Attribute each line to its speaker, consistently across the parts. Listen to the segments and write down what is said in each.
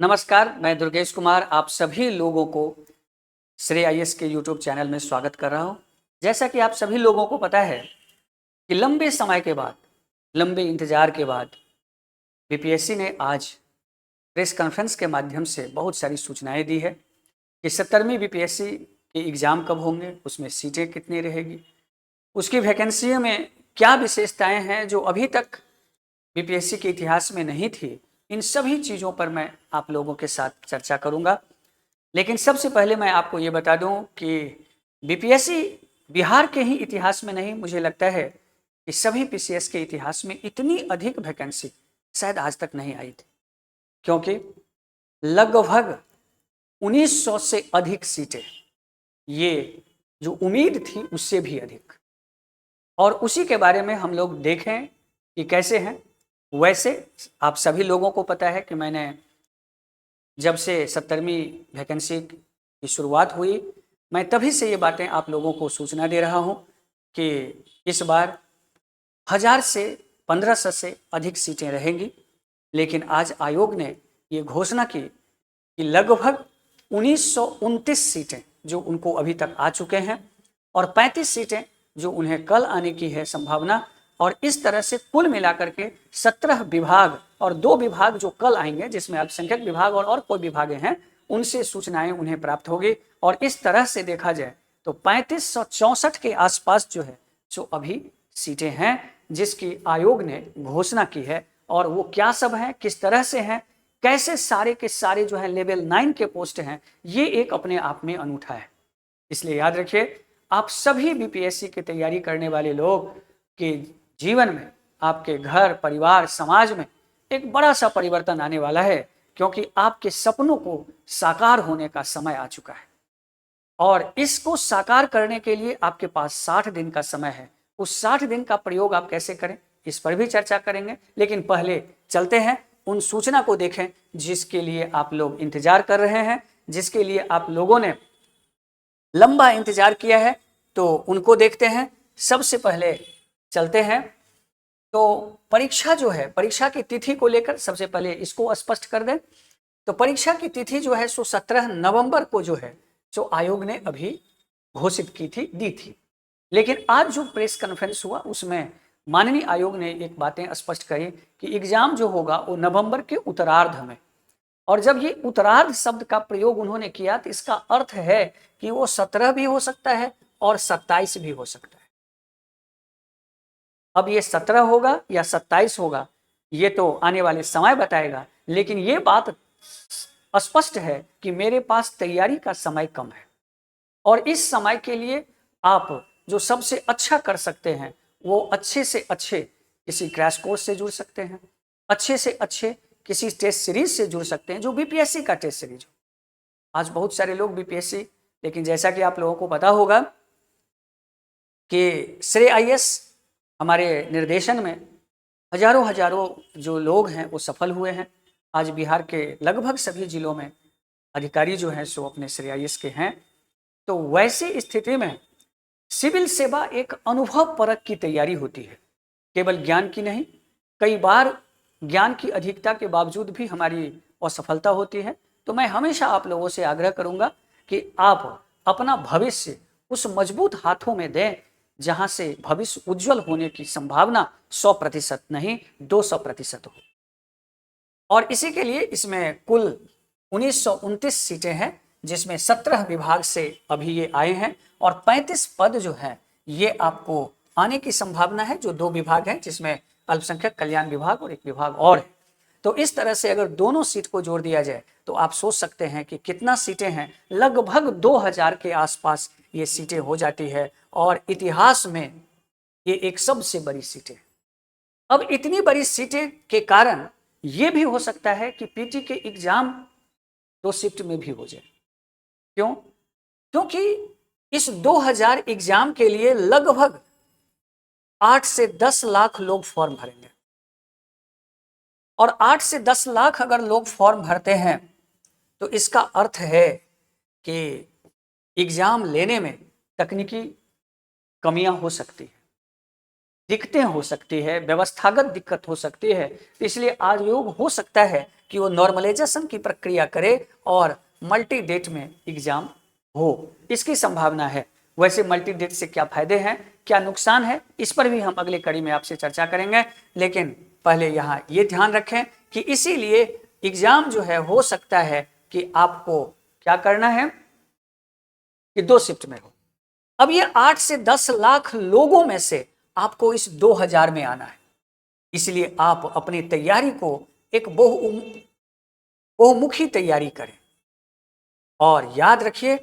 Speaker 1: नमस्कार, मैं दुर्गेश कुमार आप सभी लोगों को श्रेय आईएएस के यूट्यूब चैनल में स्वागत कर रहा हूं। जैसा कि आप सभी लोगों को पता है कि लंबे समय के बाद, लंबे इंतजार के बाद बीपीएससी ने आज प्रेस कॉन्फ्रेंस के माध्यम से बहुत सारी सूचनाएं दी है कि 17वीं बीपीएससी के एग्ज़ाम कब होंगे, उसमें सीटें कितनी रहेगी, उसकी वैकेंसी में क्या विशेषताएँ हैं जो अभी तक बीपीएससी के इतिहास में नहीं थी। इन सभी चीज़ों पर मैं आप लोगों के साथ चर्चा करूँगा। लेकिन सबसे पहले मैं आपको ये बता दूं कि बीपीएससी बिहार के ही इतिहास में नहीं, मुझे लगता है कि सभी पीसीएस के इतिहास में इतनी अधिक वैकेंसी शायद आज तक नहीं आई थी, क्योंकि लगभग 1900 से अधिक सीटें, ये जो उम्मीद थी उससे भी अधिक, और उसी के बारे में हम लोग देखें कि कैसे हैं। वैसे आप सभी लोगों को पता है कि मैंने जब से 17वीं वैकेंसी की शुरुआत हुई, मैं तभी से ये बातें आप लोगों को सूचना दे रहा हूँ कि इस बार 1000 से 1500 से अधिक सीटें रहेंगी। लेकिन आज आयोग ने ये घोषणा की कि लगभग 1929 सीटें जो उनको अभी तक आ चुके हैं और 35 सीटें जो उन्हें कल आने की है संभावना, और इस तरह से कुल मिलाकर के 17 विभाग और 2 विभाग जो कल आएंगे, जिसमें अल्पसंख्यक विभाग और कोई विभाग हैं, उनसे सूचनाएं उन्हें प्राप्त होगी। और इस तरह से देखा जाए तो 3564 के आसपास जो है जो अभी सीटें हैं जिसकी आयोग ने घोषणा की है। और वो क्या सब हैं, किस तरह से हैं, कैसे सारे के सारे जो है लेवल 9 के पोस्ट हैं, ये एक अपने आप में अनूठा है। इसलिए याद रखिए, आप सभी बीपीएससी की तैयारी करने वाले लोग के जीवन में, आपके घर परिवार समाज में एक बड़ा सा परिवर्तन आने वाला है, क्योंकि आपके सपनों को साकार होने का समय आ चुका है। और इसको साकार करने के लिए आपके पास 60 दिन का समय है। उस 60 दिन का प्रयोग आप कैसे करें, इस पर भी चर्चा करेंगे। लेकिन पहले चलते हैं उन सूचना को देखें जिसके लिए आप लोग इंतजार कर रहे हैं, जिसके लिए आप लोगों ने लंबा इंतजार किया है, तो उनको देखते हैं। सबसे पहले चलते हैं तो परीक्षा जो है, परीक्षा की तिथि को लेकर सबसे पहले इसको स्पष्ट कर दें। तो परीक्षा की तिथि जो है सो 17 नवंबर को जो है जो आयोग ने अभी घोषित की थी, दी थी। लेकिन आज जो प्रेस कॉन्फ्रेंस हुआ उसमें माननीय आयोग ने एक बातें स्पष्ट करी कि एग्जाम जो होगा वो नवंबर के उत्तरार्ध में। और जब ये उत्तरार्ध शब्द का प्रयोग उन्होंने किया तो इसका अर्थ है कि वो 17 भी हो सकता है और 27 भी हो सकता है। अब ये 17 होगा या 27 होगा, ये तो आने वाले समय बताएगा। लेकिन ये बात स्पष्ट है कि मेरे पास तैयारी का समय कम है, और इस समय के लिए आप जो सबसे अच्छा कर सकते हैं वो अच्छे से अच्छे किसी क्रैश कोर्स से जुड़ सकते हैं, अच्छे से अच्छे किसी टेस्ट सीरीज से जुड़ सकते हैं जो बीपीएससी का टेस्ट सीरीज हो। आज बहुत सारे लोग बीपीएससी, लेकिन जैसा कि आप लोगों को पता होगा कि श्रेय आईएएस हमारे निर्देशन में हजारों हजारों जो लोग हैं वो सफल हुए हैं। आज बिहार के लगभग सभी जिलों में अधिकारी जो हैं सो अपने श्रेय आईएएस के हैं। तो वैसी स्थिति में सिविल सेवा एक अनुभव परक की तैयारी होती है, केवल ज्ञान की नहीं। कई बार ज्ञान की अधिकता के बावजूद भी हमारी असफलता होती है। तो मैं हमेशा आप लोगों से आग्रह करूंगा कि आप अपना भविष्य उस मजबूत हाथों में दें जहां से भविष्य उज्जवल होने की संभावना 100% नहीं 200% हो। और इसी के लिए इसमें कुल 1929 सीटें हैं, जिसमें 17 विभाग से अभी ये आए हैं, और 35 पद जो हैं ये आपको आने की संभावना है, जो 2 विभाग हैं जिसमें अल्पसंख्यक कल्याण विभाग और एक विभाग और है। तो इस तरह से अगर दोनों सीट को जोड़ दिया जाए तो आप सोच सकते हैं कि कितना सीटें हैं, लगभग 2000 के आसपास ये सीटें हो जाती है, और इतिहास में ये एक सबसे बड़ी सीटें। अब इतनी बड़ी सीटें के कारण ये भी हो सकता है कि पीटी के एग्जाम 2 शिफ्ट में भी हो जाए। क्यों? क्योंकि इस 2000 एग्जाम के लिए लगभग 8 से 10 लाख लोग फॉर्म भरेंगे, और 8 से 10 लाख अगर लोग फॉर्म भरते हैं तो इसका अर्थ है कि एग्जाम लेने में तकनीकी कमियां हो सकती है। दिक्कतें हो सकती है, व्यवस्थागत दिक्कत हो सकती है, तो इसलिए आयोग हो सकता है कि वो नॉर्मलाइजेशन की प्रक्रिया करे और मल्टी डेट में एग्जाम हो, इसकी संभावना है। वैसे मल्टी डेट से क्या फायदे हैं, क्या नुकसान है, इस पर भी हम अगली कड़ी में आपसे चर्चा करेंगे। लेकिन पहले यहाँ ये ध्यान रखें कि इसीलिए एग्जाम जो है हो सकता है कि आपको क्या करना है कि 2 शिफ्ट में हो। अब ये 8 से 10 लाख लोगों में से आपको इस 2000 में आना है, इसलिए आप अपनी तैयारी को एक बहुमुखी तैयारी करें और याद रखिए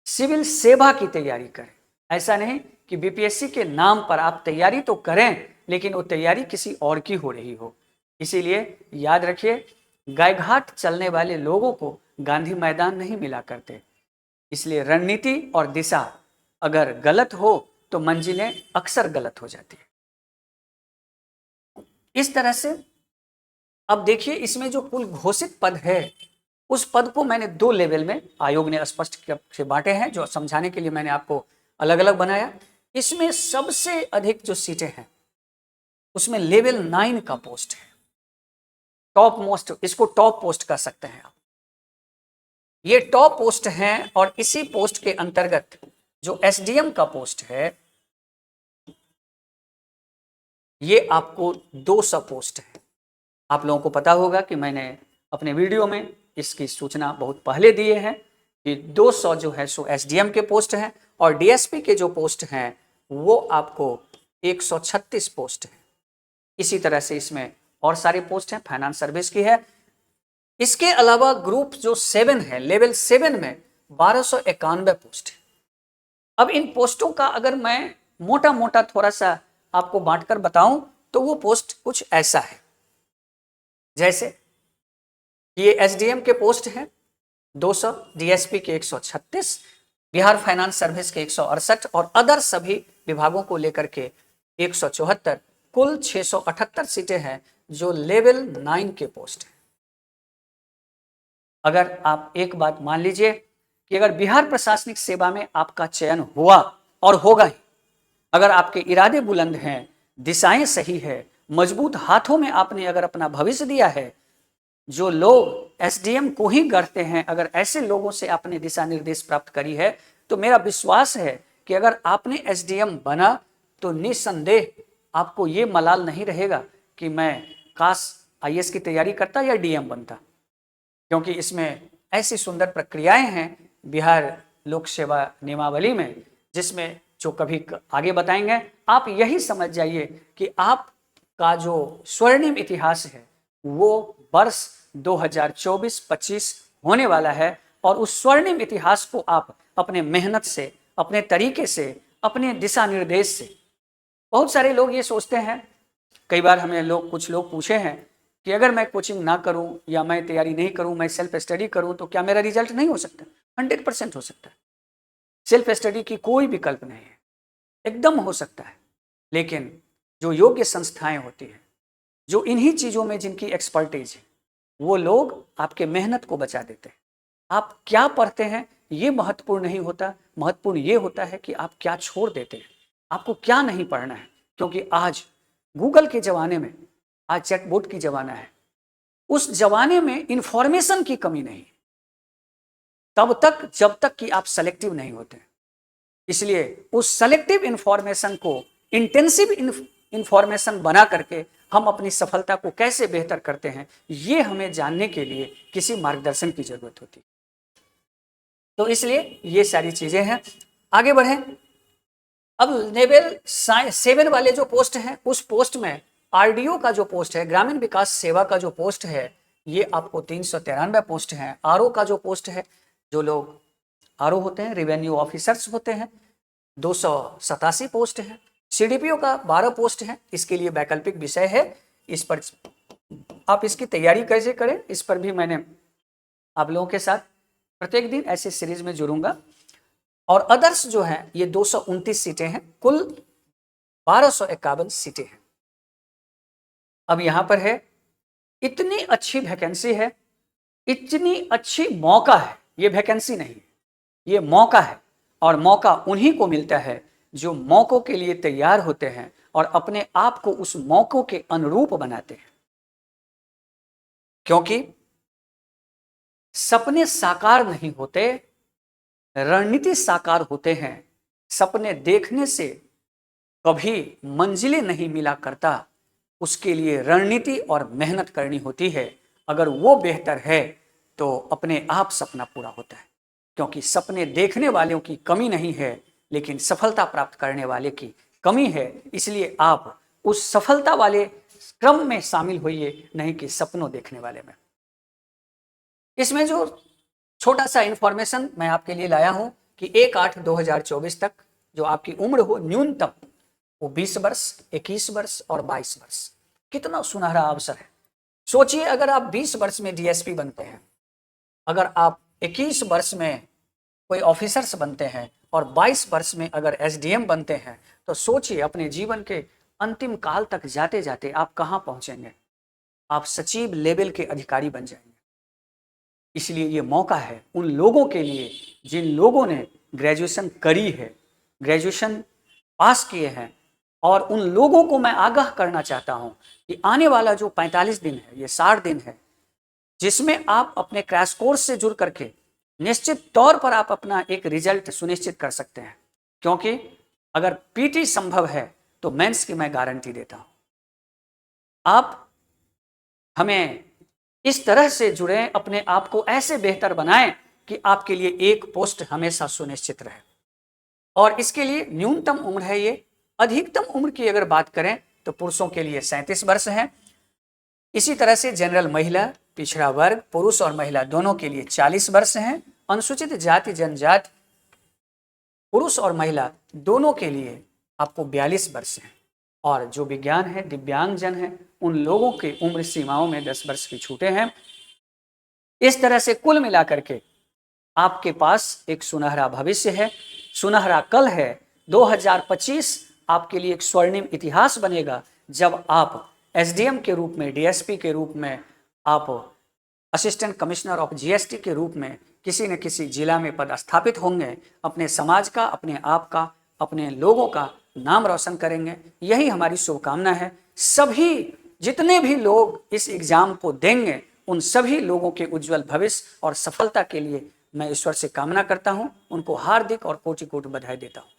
Speaker 1: सिविल सेवा की तैयारी करें। ऐसा नहीं कि बीपीएससी के नाम पर आप तैयारी तो करें लेकिन वो तैयारी किसी और की हो रही हो। इसीलिए याद रखिए गायघाट चलने वाले लोगों को गांधी मैदान नहीं मिला करते, इसलिए रणनीति और दिशा अगर गलत हो तो मंजिलें अक्सर गलत हो जाती है। इस तरह से अब देखिए इसमें जो कुल घोषित पद है उस पद को मैंने 2 लेवल में आयोग ने स्पष्ट से बांटे हैं, जो समझाने के लिए मैंने आपको अलग अलग बनाया। इसमें सबसे अधिक जो सीटें हैं उसमें लेवल 9 का पोस्ट है, टॉप मोस्ट, इसको टॉप पोस्ट कर सकते हैं आप। ये टॉप पोस्ट हैं और इसी पोस्ट के अंतर्गत जो एसडीएम का पोस्ट है ये आपको 200 पोस्ट है। आप लोगों को पता होगा कि मैंने अपने वीडियो में इसकी सूचना बहुत पहले दिए हैं कि 200 जो है सो एसडीएम के पोस्ट हैं और डीएसपी के जो पोस्ट हैं वो आपको 136 पोस्ट है। इसी तरह से इसमें और सारे पोस्ट हैं, फाइनेंस सर्विस की है। इसके अलावा ग्रुप जो 7 है, लेवल 7 में 1291 पोस्ट है। अब इन पोस्टों का अगर मैं मोटा मोटा थोड़ा सा आपको बांटकर बताऊं तो वो पोस्ट कुछ ऐसा है, जैसे ये एसडीएम के पोस्ट हैं 200, डीएसपी के 136, बिहार फाइनेंस सर्विस के 168 और अदर सभी विभागों को लेकर के 174, कुल 678 सीटें हैं जो लेवल 9 के पोस्ट हैं। अगर आप एक बात मान लीजिए कि अगर बिहार प्रशासनिक सेवा में आपका चयन हुआ और होगा ही, अगर आपके इरादे बुलंद हैं, दिशाएं सही है, मजबूत हाथों में आपने अगर अपना भविष्य दिया है, जो लोग एसडीएम को ही गढ़ते हैं, अगर ऐसे लोगों से आपने दिशा निर्देश प्राप्त करी है तो मेरा विश्वास है कि अगर आपने एसडीएम बना तो निसंदेह आपको ये मलाल नहीं रहेगा कि मैं काश आईएएस की तैयारी करता या डीएम बनता, क्योंकि इसमें ऐसी सुंदर प्रक्रियाएं हैं बिहार लोक सेवा नियमावली में जिसमें जो कभी आगे बताएंगे। आप यही समझ जाइए कि आपका जो स्वर्णिम इतिहास है वो वर्ष 2024-25 होने वाला है और उस स्वर्णिम इतिहास को आप अपने मेहनत से, अपने तरीके से, अपने दिशा निर्देश से, बहुत सारे लोग ये सोचते हैं, कई बार हमें कुछ लोग पूछे हैं कि अगर मैं कोचिंग ना करूं या मैं तैयारी नहीं करूं, मैं सेल्फ स्टडी करूं तो क्या मेरा रिजल्ट नहीं हो सकता? 100% हो सकता है। सेल्फ स्टडी की कोई विकल्प नहीं है, एकदम हो सकता है। लेकिन जो योग्य संस्थाएं होती हैं, जो इन्हीं चीज़ों में जिनकी एक्सपर्टीज है, वो लोग आपके मेहनत को बचा देते हैं। आप क्या पढ़ते हैं ये महत्वपूर्ण नहीं होता, महत्वपूर्ण ये होता है कि आप क्या छोड़ देते हैं, आपको क्या नहीं पढ़ना है। क्योंकि आज गूगल के ज़माने में, आज चैटबॉट की ज़माना है, उस जमाने में इंफॉर्मेशन की कमी नहीं तब तक जब तक कि आप सेलेक्टिव नहीं होते। इसलिए उस सेलेक्टिव इंफॉर्मेशन को इंटेंसिव इंफॉर्मेशन बना करके हम अपनी सफलता को कैसे बेहतर करते हैं, ये हमें जानने के लिए किसी मार्गदर्शन की जरूरत होती है। तो इसलिए ये सारी चीजें हैं। आगे बढ़ें। अब लेवल 7 वाले जो पोस्ट हैं उस पोस्ट में आरडीओ का जो पोस्ट है, ग्रामीण विकास सेवा का जो पोस्ट है, ये आपको 393 पोस्ट हैं। आरओ का जो पोस्ट है, जो लोग आरओ होते हैं, रेवेन्यू ऑफिसर्स होते हैं, 287 पोस्ट है। सीडीपीओ का 12 पोस्ट है। इसके लिए वैकल्पिक विषय है, इस पर आप इसकी तैयारी कैसे करें इस पर भी मैंने आप लोगों के साथ प्रत्येक दिन ऐसे सीरीज में जुड़ूंगा। और अदर्स जो है ये 229 सीटें हैं, कुल 1251 सीटें हैं। अब यहां पर है, इतनी अच्छी वैकेंसी है, इतनी अच्छी मौका है, ये वैकेंसी नहीं है, ये मौका है। और मौका उन्हीं को मिलता है जो मौकों के लिए तैयार होते हैं और अपने आप को उस मौकों के अनुरूप बनाते हैं, क्योंकि सपने साकार नहीं होते, रणनीति साकार होते हैं। सपने देखने से कभी मंजिलें नहीं मिला करता, उसके लिए रणनीति और मेहनत करनी होती है। अगर वो बेहतर है तो अपने आप सपना पूरा होता है, क्योंकि सपने देखने वालों की कमी नहीं है, लेकिन सफलता प्राप्त करने वाले की कमी है। इसलिए आप उस सफलता वाले क्रम में शामिल होइए, नहीं कि सपनों देखने वाले में। इसमें जो छोटा सा इंफॉर्मेशन मैं आपके लिए लाया हूं कि 1/8/2024 तक जो आपकी उम्र हो न्यूनतम वो 20 वर्ष, 21 वर्ष और 22 वर्ष। कितना सुनहरा अवसर है। सोचिए, अगर आप 20 वर्ष में डीएसपी बनते हैं, अगर आप 21 वर्ष में कोई ऑफिसर्स बनते हैं और 22 वर्ष में अगर एसडीएम बनते हैं, तो सोचिए अपने जीवन के अंतिम काल तक जाते जाते आप कहाँ पहुंचेंगे। आप सचिव लेवल के अधिकारी बन जाएंगे। इसलिए ये मौका है उन लोगों के लिए जिन लोगों ने ग्रेजुएशन करी है, ग्रेजुएशन पास किए हैं, और उन लोगों को मैं आगाह करना चाहता हूं कि आने वाला जो 45 दिन है, ये 60 दिन है, जिसमें आप अपने क्रैश कोर्स से जुड़ करके निश्चित तौर पर आप अपना एक रिजल्ट सुनिश्चित कर सकते हैं। क्योंकि अगर पीटी संभव है तो मेंस की मैं गारंटी देता हूं। आप हमें इस तरह से जुड़ें, अपने आप को ऐसे बेहतर बनाएं कि आपके लिए एक पोस्ट हमेशा सुनिश्चित रहे। और इसके लिए न्यूनतम उम्र है ये। अधिकतम उम्र की अगर बात करें तो पुरुषों के लिए 37 वर्ष है। इसी तरह से जनरल महिला, पिछड़ा वर्ग, पुरुष और महिला दोनों के लिए 40 वर्ष हैं। अनुसूचित जाति जनजाति पुरुष और महिला दोनों के लिए आपको 42 वर्ष हैं। और जो विज्ञान है, दिव्यांगजन है, उन लोगों की उम्र सीमाओं में 10 वर्ष की छूटें हैं। इस तरह से कुल मिलाकर के आपके पास एक सुनहरा भविष्य है, सुनहरा कल है। 2025 आपके लिए एक स्वर्णिम इतिहास बनेगा, जब आप एसडीएम के रूप में, डीएसपी के रूप में, आप असिस्टेंट कमिश्नर ऑफ जीएसटी के रूप में किसी न किसी जिला में पदस्थापित होंगे। अपने समाज का, अपने आप का, अपने लोगों का नाम रोशन करेंगे। यही हमारी शुभकामना है। सभी जितने भी लोग इस एग्जाम को देंगे, उन सभी लोगों के उज्जवल भविष्य और सफलता के लिए मैं ईश्वर से कामना करता हूं। उनको हार्दिक और कोटि कोटि बधाई देता हूं।